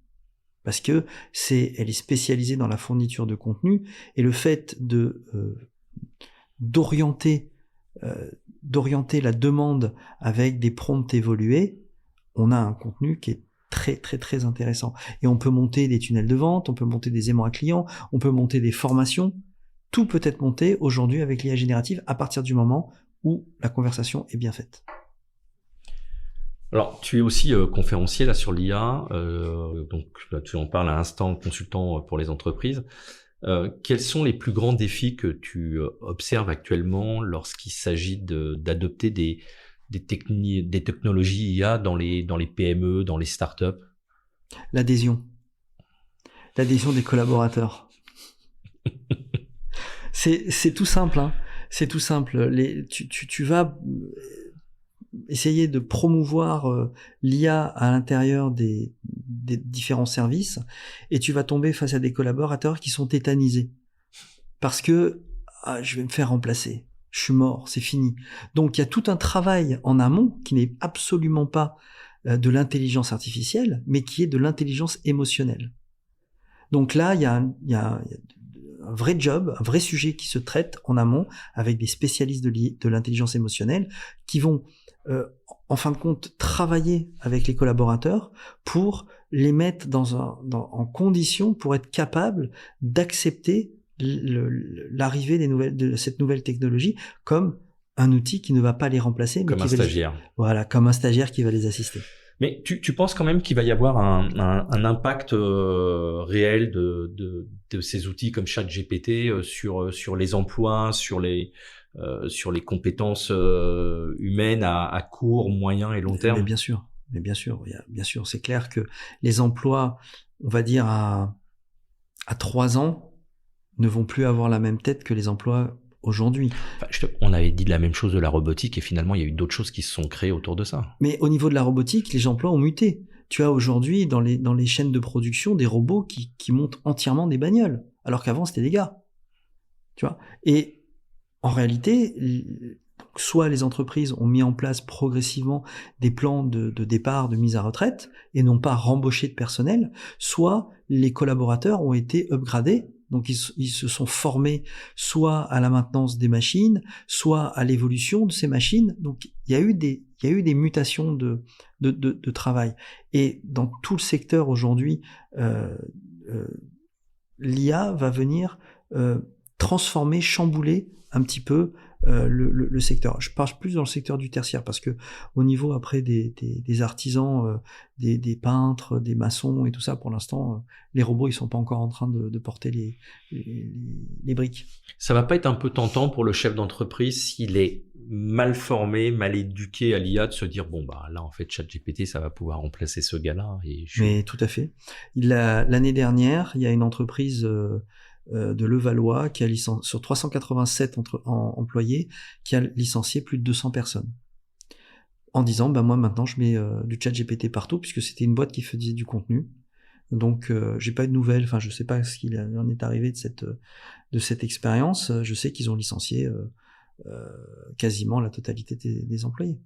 Parce que elle est spécialisée dans la fourniture de contenu, et le fait d'orienter la demande avec des prompts évolués, on a un contenu qui est très très très intéressant. Et on peut monter des tunnels de vente, on peut monter des aimants à clients, on peut monter des formations. Tout peut être monté aujourd'hui avec l'IA générative à partir du moment où la conversation est bien faite. Alors, tu es aussi conférencier là sur l'IA, donc là, tu en parles à l'instant, consultant pour les entreprises. Quels sont les plus grands défis que tu observes actuellement lorsqu'il s'agit d'adopter des technologies IA dans les PME, dans les startups? L'adhésion des collaborateurs. C'est tout simple, hein. C'est tout simple. Tu vas essayer de promouvoir l'IA à l'intérieur des différents services, et tu vas tomber face à des collaborateurs qui sont tétanisés parce que je vais me faire remplacer, je suis mort, c'est fini. Donc il y a tout un travail en amont qui n'est absolument pas de l'intelligence artificielle, mais qui est de l'intelligence émotionnelle. Donc là, il y a un vrai job, un vrai sujet qui se traite en amont avec des spécialistes de l'intelligence émotionnelle qui vont en fin de compte travailler avec les collaborateurs pour les mettre en condition pour être capables d'accepter l'arrivée de cette nouvelle technologie comme un outil qui ne va pas les remplacer, mais comme un stagiaire. Voilà, comme un stagiaire qui va les assister. Mais tu penses quand même qu'il va y avoir un impact réel de ces outils comme ChatGPT sur les emplois, sur les compétences humaines à court, moyen et long terme? Mais bien sûr, c'est clair que les emplois, on va dire à 3 ans, ne vont plus avoir la même tête que les emplois aujourd'hui. Enfin, on avait dit la même chose de la robotique, et finalement il y a eu d'autres choses qui se sont créées autour de ça. Mais au niveau de la robotique, les emplois ont muté. Tu as aujourd'hui dans les chaînes de production des robots qui montent entièrement des bagnoles, alors qu'avant c'était des gars. Tu vois. Et en réalité, soit les entreprises ont mis en place progressivement des plans de départ, de mise à retraite, et n'ont pas rembauché de personnel, soit les collaborateurs ont été upgradés. Donc ils se sont formés soit à la maintenance des machines, soit à l'évolution de ces machines. Donc il y a eu des mutations de travail. Et dans tout le secteur aujourd'hui, l'IA va venir transformer, chambouler un petit peu le secteur. Je parle plus dans le secteur du tertiaire parce que au niveau après des artisans, des peintres, des maçons et tout ça, pour l'instant, les robots ils sont pas encore en train de porter les briques. Ça va pas être un peu tentant pour le chef d'entreprise s'il est mal formé, mal éduqué à l'IA, de se dire bon bah là en fait ChatGPT ça va pouvoir remplacer ce gars-là. Mais tout à fait. L'année dernière, il y a une entreprise de Levallois qui a licencié sur 387 employés, qui a licencié plus de 200 personnes en disant moi maintenant je mets du ChatGPT partout, puisque c'était une boîte qui faisait du contenu. Donc j'ai pas eu de nouvelles, enfin je sais pas ce qu'il en est arrivé de cette expérience. Je sais qu'ils ont licencié quasiment la totalité des employés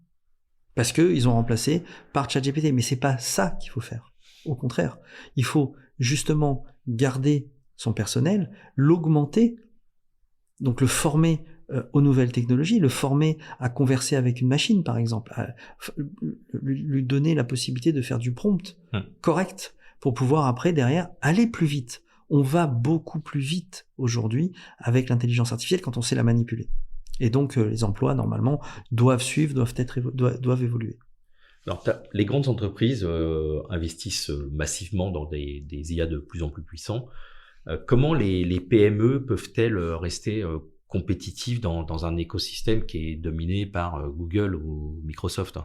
parce que ils ont remplacé par ChatGPT. Mais c'est pas ça qu'il faut faire. Au contraire, il faut justement garder son personnel, l'augmenter, donc le former aux nouvelles technologies, le former à converser avec une machine par exemple, lui donner la possibilité de faire du prompt correct pour pouvoir après derrière aller plus vite. On va beaucoup plus vite aujourd'hui avec l'intelligence artificielle quand on sait la manipuler. Et donc les emplois normalement doivent suivre, doivent évoluer. Alors, les grandes entreprises investissent massivement dans des IA de plus en plus puissants. Comment les PME peuvent-elles rester compétitives dans un écosystème qui est dominé par Google ou Microsoft?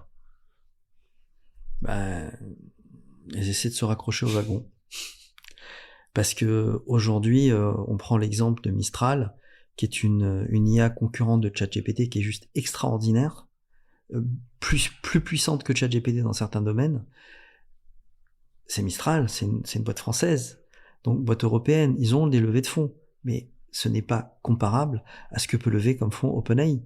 Elles essaient de se raccrocher au wagon. Parce que aujourd'hui, on prend l'exemple de Mistral, qui est une IA concurrente de ChatGPT qui est juste extraordinaire, plus puissante que ChatGPT dans certains domaines. C'est Mistral, c'est une boîte française. Donc, boîte européenne, ils ont des levées de fonds. Mais ce n'est pas comparable à ce que peut lever comme fonds OpenAI.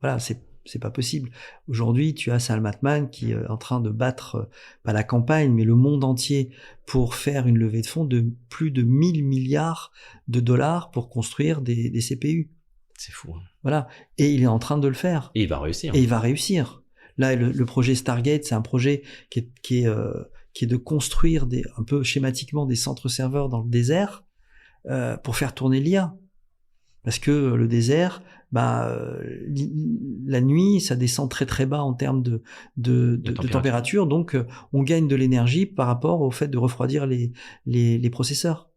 Voilà, c'est pas possible. Aujourd'hui, tu as Sam Altman qui est en train de battre, pas la campagne, mais le monde entier pour faire une levée de fonds de plus de 1000 milliards de dollars pour construire des CPU. C'est fou. Hein. Voilà. Et il est en train de le faire. Et il va réussir. Et il va réussir. Là, le projet Stargate, c'est un projet qui est de construire un peu schématiquement des centres serveurs dans le désert pour faire tourner l'IA. Parce que le désert, la nuit, ça descend très très bas en termes de température, donc on gagne de l'énergie par rapport au fait de refroidir les processeurs.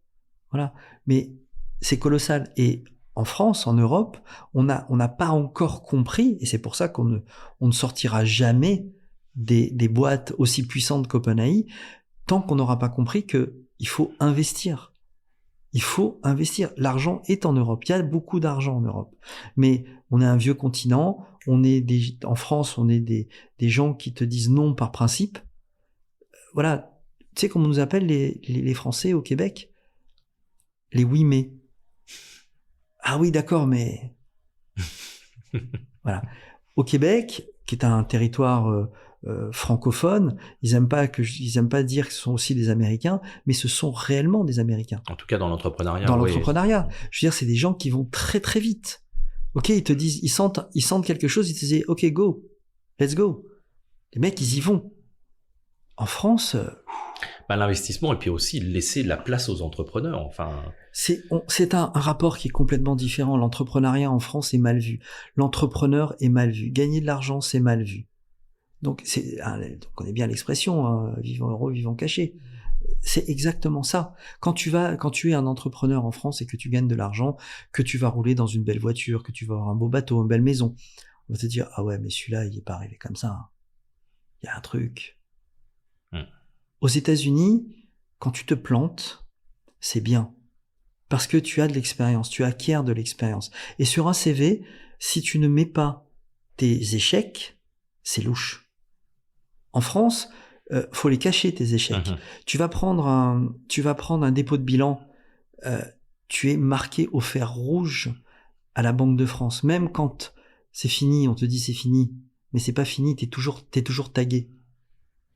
Voilà. Mais c'est colossal. Et en France, en Europe, on n'a pas encore compris, et c'est pour ça qu'on ne sortira jamais des boîtes aussi puissantes qu'OpenAI, tant qu'on n'aura pas compris qu'il faut investir. Il faut investir. L'argent est en Europe. Il y a beaucoup d'argent en Europe. Mais on est un vieux continent. En France, on est des gens qui te disent non par principe. Voilà. Tu sais comment on nous appelle les Français au Québec? Les oui mais. Ah oui, d'accord, mais... Voilà. Au Québec, qui est un territoire francophone, ils aiment pas dire que ce sont aussi des Américains, mais ce sont réellement des Américains. En tout cas, dans l'entrepreneuriat. Dans l'entrepreneuriat. Je veux dire, c'est des gens qui vont très très vite. Ok, ils te disent, ils sentent quelque chose, ils te disent, ok, go, let's go. Les mecs, ils y vont. En France... l'investissement et puis aussi laisser la place aux entrepreneurs. Enfin, c'est un rapport qui est complètement différent. L'entrepreneuriat en France est mal vu. L'entrepreneur est mal vu. Gagner de l'argent, c'est mal vu. Donc on connaît bien l'expression, hein, vivant heureux, vivant caché. C'est exactement ça. Quand tu es un entrepreneur en France et que tu gagnes de l'argent, que tu vas rouler dans une belle voiture, que tu vas avoir un beau bateau, une belle maison, on va te dire, ah ouais, mais celui-là, il est pas arrivé comme ça. Hein. Il y a un truc. Aux États-Unis, quand tu te plantes, c'est bien. Parce que tu as de l'expérience, tu acquiers de l'expérience. Et sur un CV, si tu ne mets pas tes échecs, c'est louche. En France, faut les cacher, tes échecs. Tu vas prendre un dépôt de bilan, tu es marqué au fer rouge à la Banque de France. Même quand c'est fini, on te dit c'est fini, mais c'est pas fini, t'es toujours tagué.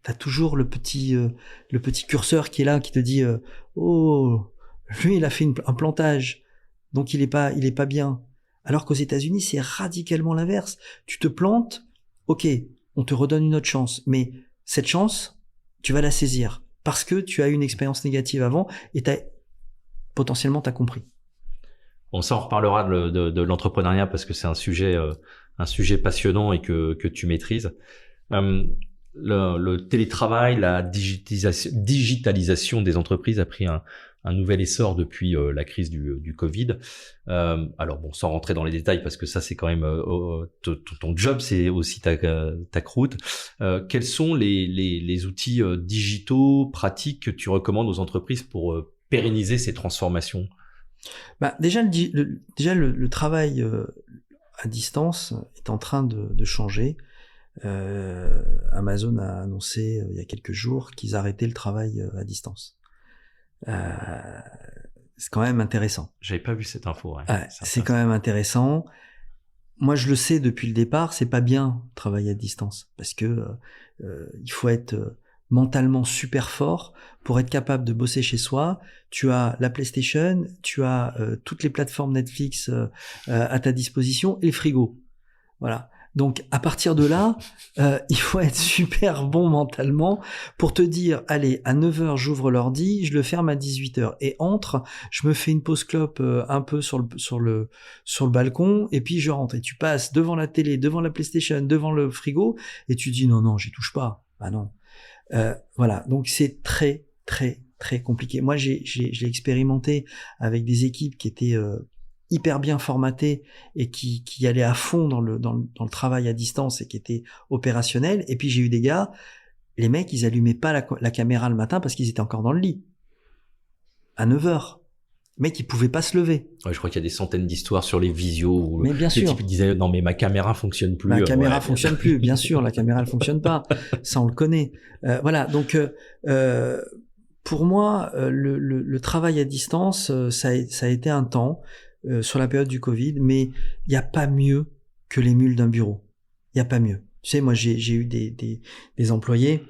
T'as toujours le petit curseur qui est là, qui te dit oh, lui il a fait un plantage, donc il est pas bien. Alors qu'aux États-Unis c'est radicalement l'inverse. Tu te plantes, ok, on te redonne une autre chance, mais cette chance tu vas la saisir parce que tu as eu une expérience négative avant et potentiellement t'as compris. On s'en reparlera de l'entrepreneuriat parce que c'est un sujet passionnant et que tu maîtrises. Le télétravail, la digitalisation des entreprises a pris un nouvel essor depuis la crise du Covid. Alors bon, sans rentrer dans les détails parce que ça c'est quand même ton job, c'est aussi ta croûte. Quels sont les outils digitaux pratiques que tu recommandes aux entreprises pour pérenniser ces transformations? Déjà le travail à distance est en train de changer. Amazon a annoncé il y a quelques jours qu'ils arrêtaient le travail à distance. C'est quand même intéressant. J'avais pas vu cette info. Ouais. C'est quand même intéressant. Moi, je le sais depuis le départ, c'est pas bien travailler à distance parce que il faut être mentalement super fort pour être capable de bosser chez soi. Tu as la PlayStation, tu as toutes les plateformes Netflix à ta disposition et le frigo. Voilà. Donc, à partir de là, il faut être super bon mentalement pour te dire, allez, à 9h, j'ouvre l'ordi, je le ferme à 18h. Et je me fais une pause clope un peu sur le balcon, et puis je rentre. Et tu passes devant la télé, devant la PlayStation, devant le frigo, et tu dis, non, j'y touche pas. Ah non. Voilà. Donc, c'est très, très, très compliqué. Moi, je l'ai expérimenté avec des équipes qui étaient hyper bien formatés et qui allaient à fond dans le travail à distance et qui étaient opérationnels. Et puis j'ai eu des gars, les mecs, ils allumaient pas la caméra le matin parce qu'ils étaient encore dans le lit. À 9h. Les mecs, ils pouvaient pas se lever. Ouais, je crois qu'il y a des centaines d'histoires sur les visios où mais bien sûr. Les types disaient non mais ma caméra fonctionne plus. Ma caméra fonctionne plus, bien sûr, la caméra elle fonctionne pas. Ça on le connaît. Voilà, donc pour moi le travail à distance ça a été un temps. sur la période du Covid, mais il n'y a pas mieux que les mules d'un bureau. Il n'y a pas mieux. Tu sais, moi, j'ai eu des employés,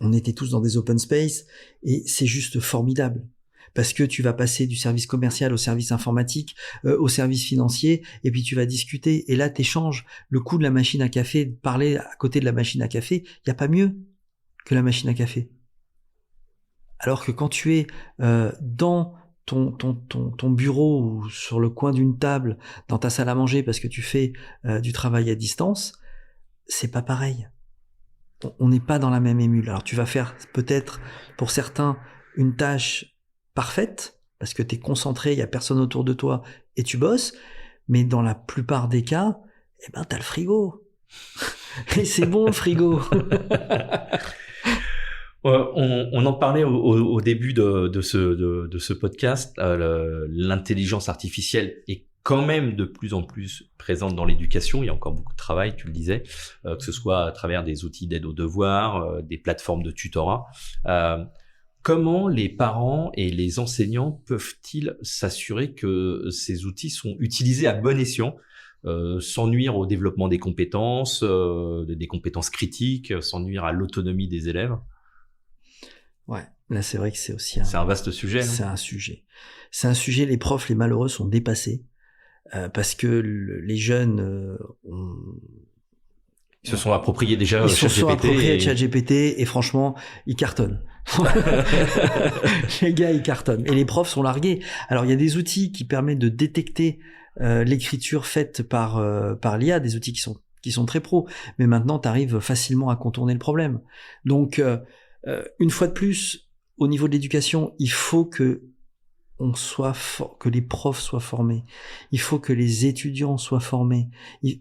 on était tous dans des open space, et c'est juste formidable. Parce que tu vas passer du service commercial au service informatique, au service financier, et puis tu vas discuter, et là, t'échanges. Le coût de la machine à café, de parler à côté de la machine à café, il n'y a pas mieux que la machine à café. Alors que quand tu es dans ton bureau ou sur le coin d'une table, dans ta salle à manger parce que tu fais du travail à distance, c'est pas pareil. On n'est pas dans la même émule. Alors tu vas faire peut-être pour certains une tâche parfaite parce que tu es concentré, il y a personne autour de toi et tu bosses, mais dans la plupart des cas, eh ben t'as le frigo. Et c'est bon le frigo. On en parlait au début de ce podcast. L'intelligence artificielle est quand même de plus en plus présente dans l'éducation. Il y a encore beaucoup de travail, tu le disais, que ce soit à travers des outils d'aide aux devoirs, des plateformes de tutorat. Comment les parents et les enseignants peuvent-ils s'assurer que ces outils sont utilisés à bon escient, sans nuire au développement des compétences critiques, sans nuire à l'autonomie des élèves? Ouais, là c'est vrai que c'est aussi c'est un vaste sujet. C'est un sujet. Les profs, les malheureux sont dépassés parce que les jeunes ils se sont appropriés déjà ChatGPT et franchement, ils cartonnent. Les gars, ils cartonnent. Et les profs sont largués. Alors, il y a des outils qui permettent de détecter l'écriture faite par l'IA, des outils qui sont très pros. Mais maintenant, tu arrives facilement à contourner le problème. Donc, une fois de plus, au niveau de l'éducation, il faut que que les profs soient formés. Il faut que les étudiants soient formés.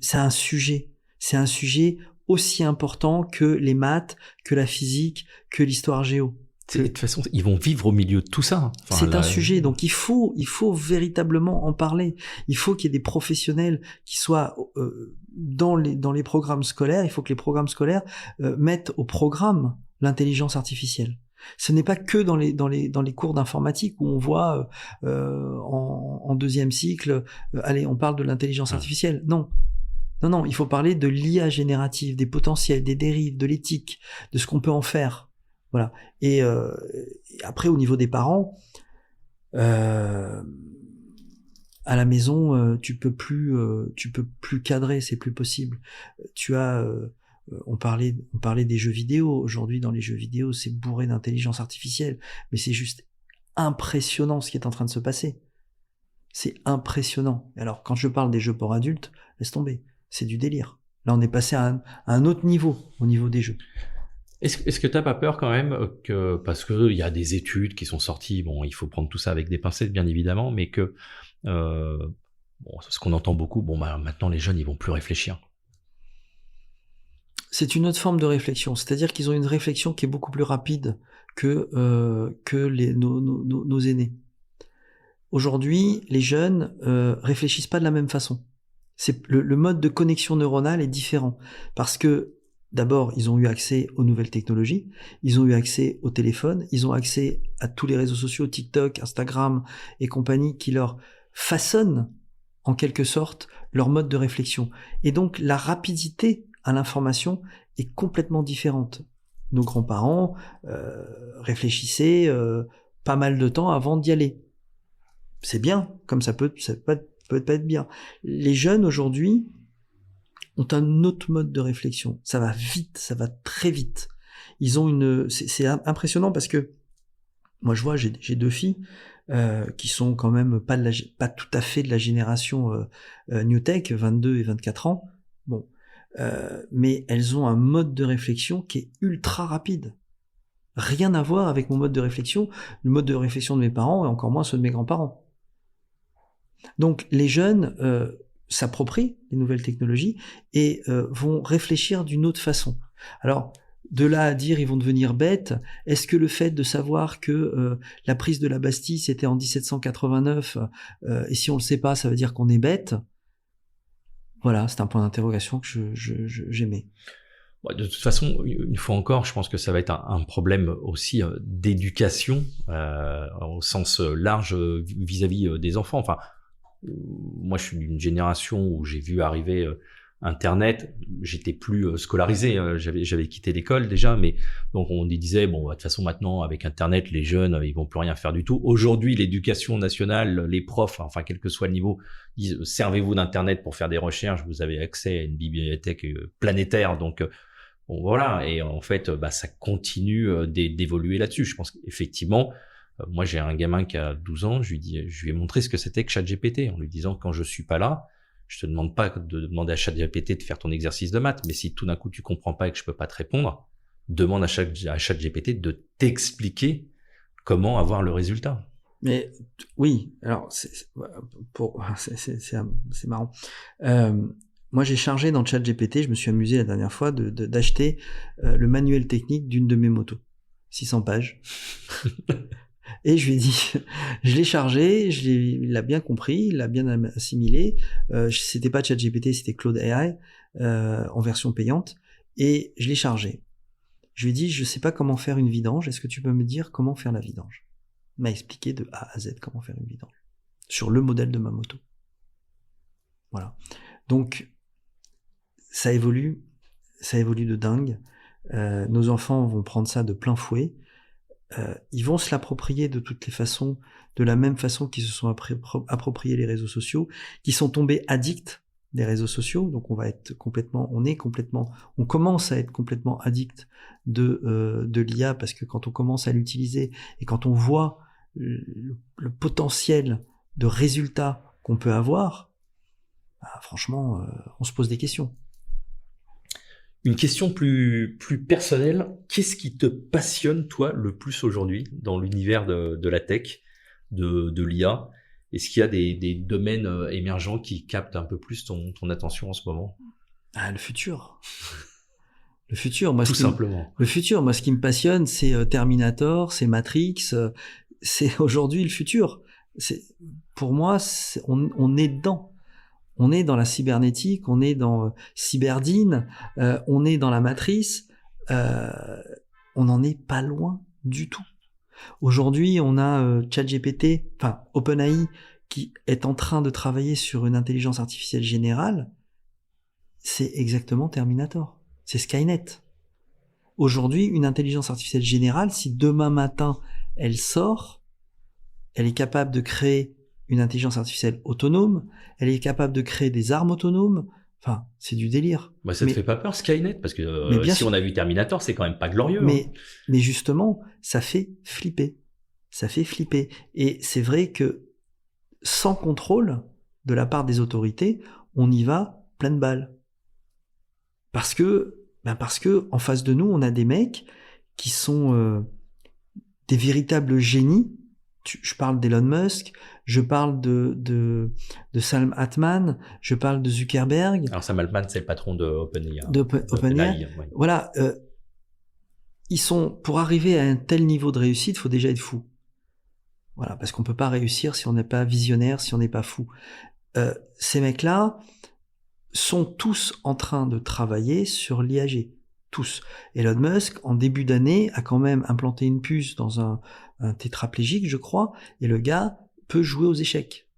C'est un sujet aussi important que les maths, que la physique, que l'histoire géo. De toute façon, ils vont vivre au milieu de tout ça. C'est un sujet, donc il faut véritablement en parler. Il faut qu'il y ait des professionnels qui soient dans les programmes scolaires. Il faut que les programmes scolaires mettent au programme l'intelligence artificielle. Ce n'est pas que dans les cours d'informatique où on voit en deuxième cycle, allez, on parle de l'intelligence artificielle. Non, il faut parler de l'IA générative, des potentiels, des dérives, de l'éthique, de ce qu'on peut en faire. Voilà. Et après, au niveau des parents, à la maison, tu peux plus cadrer, c'est plus possible. On parlait des jeux vidéo. Aujourd'hui, dans les jeux vidéo, c'est bourré d'intelligence artificielle. Mais c'est juste impressionnant ce qui est en train de se passer. C'est impressionnant. Alors, quand je parle des jeux pour adultes, laisse tomber. C'est du délire. Là, on est passé à un autre niveau, au niveau des jeux. Est-ce que t'as pas peur quand même parce que il y a des études qui sont sorties, bon, il faut prendre tout ça avec des pincettes, bien évidemment, mais que, ce qu'on entend beaucoup, maintenant les jeunes, ils vont plus réfléchir. C'est une autre forme de réflexion, c'est-à-dire qu'ils ont une réflexion qui est beaucoup plus rapide que nos aînés. Aujourd'hui, les jeunes réfléchissent pas de la même façon. Le mode de connexion neuronale est différent parce que d'abord, ils ont eu accès aux nouvelles technologies, ils ont eu accès au téléphone, ils ont accès à tous les réseaux sociaux, TikTok, Instagram et compagnie, qui leur façonnent en quelque sorte leur mode de réflexion. Et donc, la rapidité à l'information est complètement différente. Nos grands-parents réfléchissaient pas mal de temps avant d'y aller. C'est bien, comme ça peut pas être bien. Les jeunes aujourd'hui ont un autre mode de réflexion. Ça va vite, ça va très vite. Ils ont c'est impressionnant parce que moi je vois, j'ai deux filles qui sont quand même pas tout à fait de la génération New Tech, 22 et 24 ans. Bon, mais elles ont un mode de réflexion qui est ultra rapide. Rien à voir avec mon mode de réflexion, le mode de réflexion de mes parents et encore moins ceux de mes grands-parents. Donc les jeunes s'approprient les nouvelles technologies et vont réfléchir d'une autre façon. Alors, de là à dire ils vont devenir bêtes, est-ce que le fait de savoir que la prise de la Bastille c'était en 1789 et si on le sait pas, ça veut dire qu'on est bête? Voilà, c'est un point d'interrogation que j'aimais. De toute façon, une fois encore, je pense que ça va être un problème aussi d'éducation au sens large vis-à-vis des enfants. Enfin, moi, je suis d'une génération où j'ai vu arriver Internet. J'étais plus scolarisé. J'avais quitté l'école déjà, mais donc on disait bon, de toute façon maintenant avec Internet, les jeunes, ils vont plus rien faire du tout. Aujourd'hui, l'éducation nationale, les profs, enfin quel que soit le niveau, disent servez-vous d'Internet pour faire des recherches. Vous avez accès à une bibliothèque planétaire, donc bon voilà. Et en fait, ça continue d'évoluer là-dessus. Je pense qu'effectivement. Moi, j'ai un gamin qui a 12 ans, je lui ai montré ce que c'était que ChatGPT en lui disant quand je suis pas là, je te demande pas de demander à ChatGPT de faire ton exercice de maths, mais si tout d'un coup tu comprends pas et que je peux pas te répondre, demande à ChatGPT de t'expliquer comment avoir le résultat. Mais oui, alors c'est marrant. Moi, j'ai chargé dans ChatGPT, je me suis amusé la dernière fois d'acheter le manuel technique d'une de mes motos, 600 pages. Et je lui ai dit, je l'ai chargé, il l'a bien compris, il l'a bien assimilé. C'était pas ChatGPT, c'était Claude AI en version payante. Et je l'ai chargé. Je lui ai dit, je sais pas comment faire une vidange. Est-ce que tu peux me dire comment faire la vidange? Il m'a expliqué de A à Z comment faire une vidange sur le modèle de ma moto. Voilà. Donc ça évolue de dingue. Nos enfants vont prendre ça de plein fouet. Ils vont se l'approprier de toutes les façons, de la même façon qu'ils se sont appropriés les réseaux sociaux, qui sont tombés addicts des réseaux sociaux. Donc on commence à être complètement addict de l'IA, parce que quand on commence à l'utiliser et quand on voit le potentiel de résultats qu'on peut avoir, franchement, on se pose des questions. Une question plus personnelle, qu'est-ce qui te passionne, toi, le plus aujourd'hui dans l'univers de la tech, de l'IA? Est-ce qu'il y a des domaines émergents qui captent un peu plus ton attention en ce moment? Le futur. Le futur, moi, tout simplement. Le futur, moi, ce qui me passionne, c'est Terminator, c'est Matrix, c'est aujourd'hui le futur. Pour moi, on est dedans. On est dans la cybernétique, on est dans Cyberdine, on est dans la matrice, on n'en est pas loin du tout. Aujourd'hui, on a ChatGPT, enfin OpenAI, qui est en train de travailler sur une intelligence artificielle générale. C'est exactement Terminator, c'est Skynet. Aujourd'hui, une intelligence artificielle générale, si demain matin elle sort, elle est capable de créer une intelligence artificielle autonome, elle est capable de créer des armes autonomes. Enfin, c'est du délire. Ça te fait pas peur, Skynet? Parce que si on a vu Terminator, c'est quand même pas glorieux. Mais justement, ça fait flipper. Ça fait flipper. Et c'est vrai que sans contrôle de la part des autorités, on y va pleine balle. Parce que en face de nous, on a des mecs qui sont des véritables génies. Je parle d'Elon Musk, je parle de Sam Altman, je parle de Zuckerberg. Alors Sam Altman, c'est le patron de OpenAI. OpenAI. Ouais. Voilà, ils sont, pour arriver à un tel niveau de réussite, il faut déjà être fou. Voilà, parce qu'on peut pas réussir si on n'est pas visionnaire, si on n'est pas fou. Ces mecs-là sont tous en train de travailler sur l'IAG. Tous. Elon Musk, en début d'année, a quand même implanté une puce dans un tétraplégique, je crois, et le gars peut jouer aux échecs.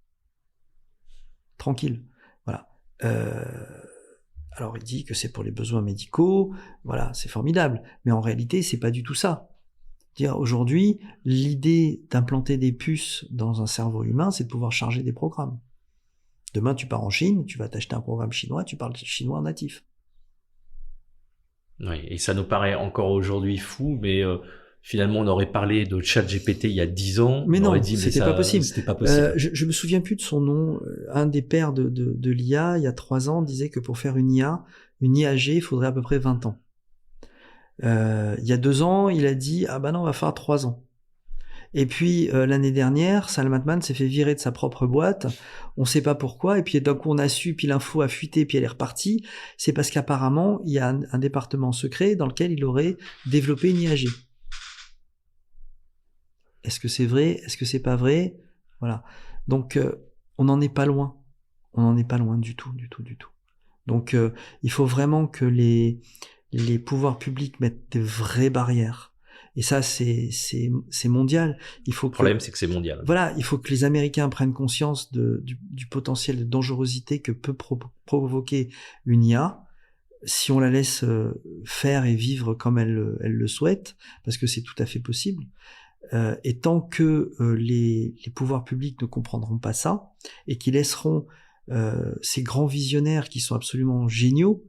Tranquille. Voilà. Alors il dit que c'est pour les besoins médicaux, voilà, c'est formidable. Mais en réalité, c'est pas du tout ça. Aujourd'hui, l'idée d'implanter des puces dans un cerveau humain, c'est de pouvoir charger des programmes. Demain, tu pars en Chine, tu vas t'acheter un programme chinois, tu parles chinois natif. Oui, et ça nous paraît encore aujourd'hui fou, mais finalement on aurait parlé de ChatGPT il y a 10 ans. Mais non, c'était pas possible. C'était pas possible. Je me souviens plus de son nom. Un des pères de l'IA, il y a 3 ans, disait que pour faire une IAG, il faudrait à peu près 20 ans. Il y a 2 ans, il a dit « Ah bah non, on va faire 3 ans ». Et puis l'année dernière, Sam Altman s'est fait virer de sa propre boîte, on sait pas pourquoi, et puis d'un coup on a su, puis l'info a fuité, puis elle est repartie. C'est parce qu'apparemment il y a un département secret dans lequel il aurait développé une IAG. Est-ce que c'est vrai? Est-ce que c'est pas vrai? Voilà. Donc on n'en est pas loin. On n'en est pas loin du tout. Donc il faut vraiment que les pouvoirs publics mettent des vraies barrières. Et ça, c'est mondial. Il faut Le problème, c'est que c'est mondial. Voilà, il faut que les Américains prennent conscience du potentiel de dangerosité que peut provoquer une IA si on la laisse faire et vivre comme elle le souhaite, parce que c'est tout à fait possible. Et tant que les pouvoirs publics ne comprendront pas ça et qui laisseront ces grands visionnaires qui sont absolument géniaux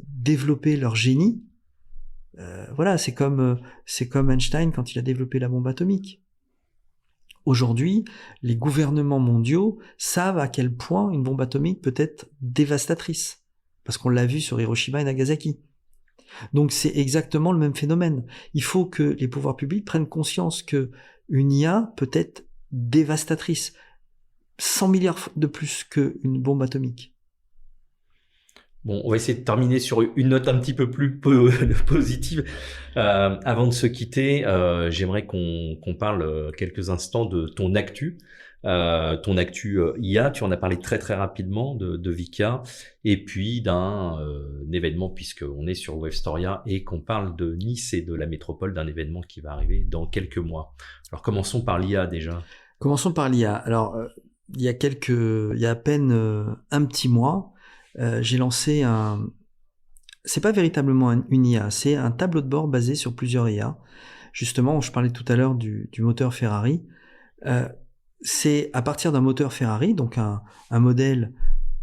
développer leur génie, voilà, c'est comme Einstein quand il a développé la bombe atomique. Aujourd'hui, les gouvernements mondiaux savent à quel point une bombe atomique peut être dévastatrice, parce qu'on l'a vu sur Hiroshima et Nagasaki. Donc c'est exactement le même phénomène. Il faut que les pouvoirs publics prennent conscience que une IA peut être dévastatrice, 100 milliards de plus qu'une bombe atomique. Bon, on va essayer de terminer sur une note un petit peu plus positive. Avant de se quitter, j'aimerais qu'on parle quelques instants de ton actu. Ton actu IA, tu en as parlé très très rapidement de Vika, et puis d'un événement, puisqu'on est sur Webstoria et qu'on parle de Nice et de la métropole, d'un événement qui va arriver dans quelques mois. Alors commençons par l'IA déjà. Commençons par l'IA. Alors il y a à peine un petit mois, j'ai lancé c'est pas véritablement une IA, c'est un tableau de bord basé sur plusieurs IA. Justement, je parlais tout à l'heure du moteur Ferrari. C'est à partir d'un moteur Ferrari, donc un modèle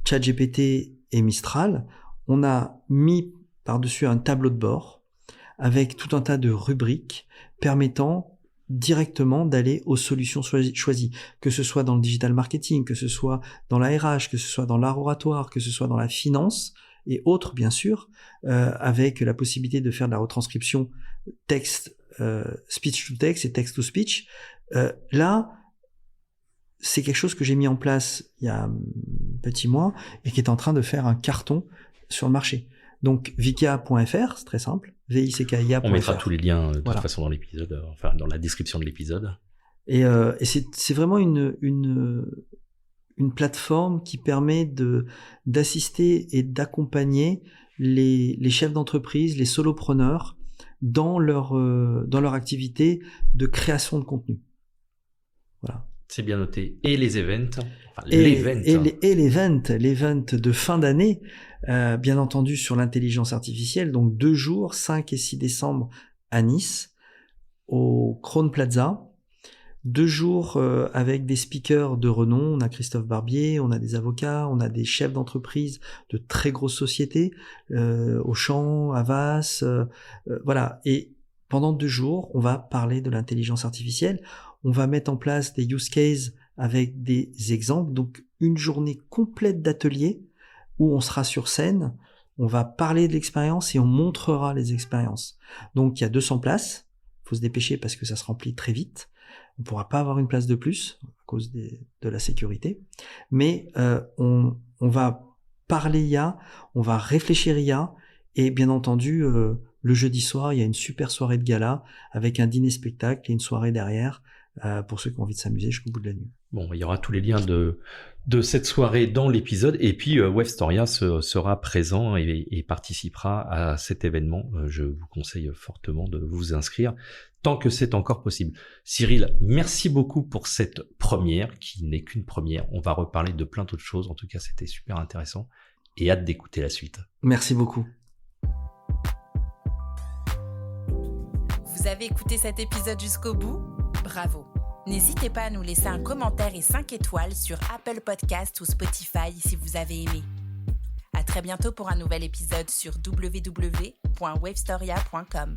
ChatGPT et Mistral, on a mis par-dessus un tableau de bord avec tout un tas de rubriques permettant directement d'aller aux solutions choisies, que ce soit dans le digital marketing, que ce soit dans la RH, que ce soit dans l'art oratoire, que ce soit dans la finance et autres bien sûr, avec la possibilité de faire de la retranscription texte, speech to text et text to speech. Là, c'est quelque chose que j'ai mis en place il y a un petit mois et qui est en train de faire un carton sur le marché. Donc vika.fr, c'est très simple, VICKIA.fr. On mettra tous les liens de toute façon dans l'épisode, enfin dans la description de l'épisode. Et c'est vraiment une plateforme qui permet d'assister et d'accompagner les chefs d'entreprise, les solopreneurs dans leur activité de création de contenu. Voilà. C'est bien noté. Et les events, l'event de fin d'année, bien entendu sur l'intelligence artificielle, donc 2 jours, 5 et 6 décembre à Nice, au Crone Plaza. 2 jours avec des speakers de renom. On a Christophe Barbier, on a des avocats, on a des chefs d'entreprise de très grosses sociétés, Auchan, Havas, voilà. Et pendant 2 jours, on va parler de l'intelligence artificielle. On va mettre en place des use cases avec des exemples. Donc, une journée complète d'atelier où on sera sur scène, on va parler de l'expérience et on montrera les expériences. Donc, il y a 200 places. Il faut se dépêcher parce que ça se remplit très vite. On ne pourra pas avoir une place de plus à cause de la sécurité. Mais on va parler IA, on va réfléchir IA et bien entendu, le jeudi soir, il y a une super soirée de gala avec un dîner-spectacle et une soirée derrière pour ceux qui ont envie de s'amuser jusqu'au bout de la nuit. Bon, il y aura tous les liens de cette soirée dans l'épisode, et puis Webstoria sera présent et participera à cet événement. Je vous conseille fortement de vous inscrire tant que c'est encore possible. Cyril, merci beaucoup pour cette première, qui n'est qu'une première. On va reparler de plein d'autres choses. En tout cas, c'était super intéressant et hâte d'écouter la suite. Merci beaucoup. Vous avez écouté cet épisode jusqu'au bout ? Bravo! N'hésitez pas à nous laisser un commentaire et 5 étoiles sur Apple Podcasts ou Spotify si vous avez aimé. À très bientôt pour un nouvel épisode sur www.wavestoria.com.